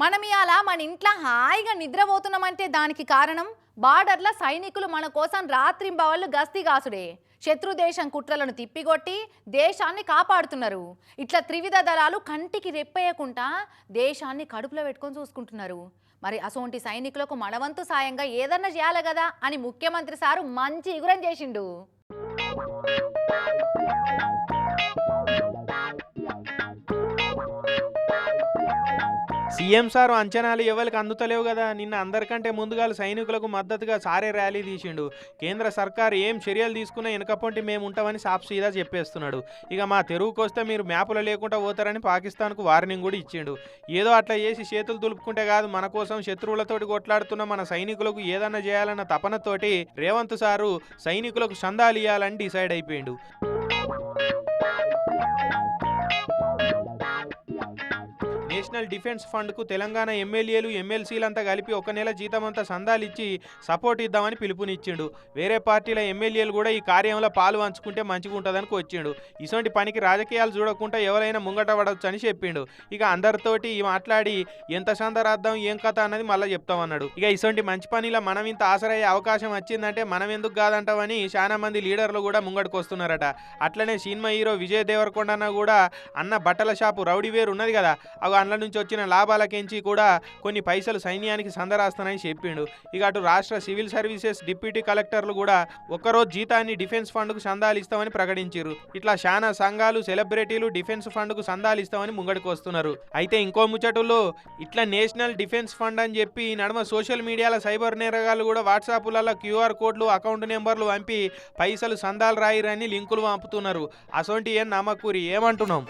మనం ఇవాళ మన ఇంట్లో హాయిగా నిద్రపోతున్నామంటే దానికి కారణం బార్డర్ల సైనికులు మన కోసం రాత్రింబవళ్ళు గస్తీ కాసుడే. శత్రు దేశం కుట్రలను తిప్పికొట్టి దేశాన్ని కాపాడుతున్నారు. ఇట్లా త్రివిధ దళాలు కంటికి రెప్పేయకుండా దేశాన్ని కడుపులో పెట్టుకొని చూసుకుంటున్నారు. మరి అసోంటి సైనికులకు మనవంతు సాయంగా ఏదన్నా చేయాలి కదా అని ముఖ్యమంత్రి సారు మంచి ఇగురం చేసిండు. సీఎం సారు అంచనాలు ఎవరికి అందుతలేవు కదా. నిన్న అందరికంటే ముందుగా సైనికులకు మద్దతుగా సారే ర్యాలీ తీసిండు. కేంద్ర సర్కారు ఏం చర్యలు తీసుకున్నా వెనకపొంటి మేము ఉంటామని సాఫ్ సీదా చెప్పేస్తున్నాడు. ఇక మా తెరువుకు వస్తే మీరు మ్యాపులు లేకుండా పోతారని పాకిస్తాన్కు వార్నింగ్ కూడా ఇచ్చిండు. ఏదో అట్లా చేసి చేతులు దులుపుకుంటే కాదు, మన కోసం శత్రువులతోటి కొట్లాడుతున్న మన సైనికులకు ఏదన్నా చేయాలన్న తపనతోటి రేవంత్ సారు సైనికులకు సందాలు ఇవ్వాలని డిసైడ్ అయిపోయిండు. నేషనల్ డిఫెన్స్ ఫండ్కు తెలంగాణ ఎమ్మెల్యేలు ఎమ్మెల్సీలంతా కలిపి ఒక నెల జీతమంతా సందాలిచ్చి సపోర్ట్ ఇద్దామని పిలుపునిచ్చిండు. వేరే పార్టీల ఎమ్మెల్యేలు కూడా ఈ కార్యంలో పాలు పంచుకుంటే మంచిగా ఉంటుందని వచ్చిండు. ఇటువంటి పనికి రాజకీయాలు చూడకుండా ఎవరైనా ముంగట పడవచ్చు అని చెప్పిండు. ఇక అందరితోటి మాట్లాడి ఎంత సందరార్థం ఏం కథ అన్నది మళ్ళీ చెప్తామన్నాడు. ఇక ఇటువంటి మంచి పనిలో మనం ఇంత ఆసరయ్యే అవకాశం వచ్చిందంటే మనం ఎందుకు కాదంటామని చాలా మంది లీడర్లు కూడా ముంగటికి వస్తున్నారట. అట్లనే సినిమా హీరో విజయ్ దేవరకొండ కూడా అన్న బట్టల షాపు రౌడీ వేరు ఉన్నది కదా, అందులో నుంచి వచ్చిన లాభాలకించి కూడా కొన్ని పైసలు సైన్యానికి సందరాస్తానని చెప్పిండు. ఇక అటు రాష్ట్ర సివిల్ సర్వీసెస్ డిప్యూటీ కలెక్టర్లు కూడా ఒక్కరోజు జీతాన్ని డిఫెన్స్ ఫండ్కు సందాలు ఇస్తామని ప్రకటించారు. ఇట్లా చాలా సంఘాలు సెలబ్రిటీలు డిఫెన్స్ ఫండ్కు సందాలు ఇస్తామని ముంగడికి వస్తున్నారు. అయితే ఇంకో ముచ్చటలో ఇట్లా నేషనల్ డిఫెన్స్ ఫండ్ అని చెప్పి నడుమ సోషల్ మీడియాలో సైబర్ నేరగాళ్ళు కూడా వాట్సాప్లలో క్యూఆర్ కోడ్లు అకౌంట్ నెంబర్లు పంపి పైసలు సందాలు రాయిరని లింకులు పంపుతున్నారు. అసొంటి ఏం నమ్మకూరి ఏమంటున్నాం.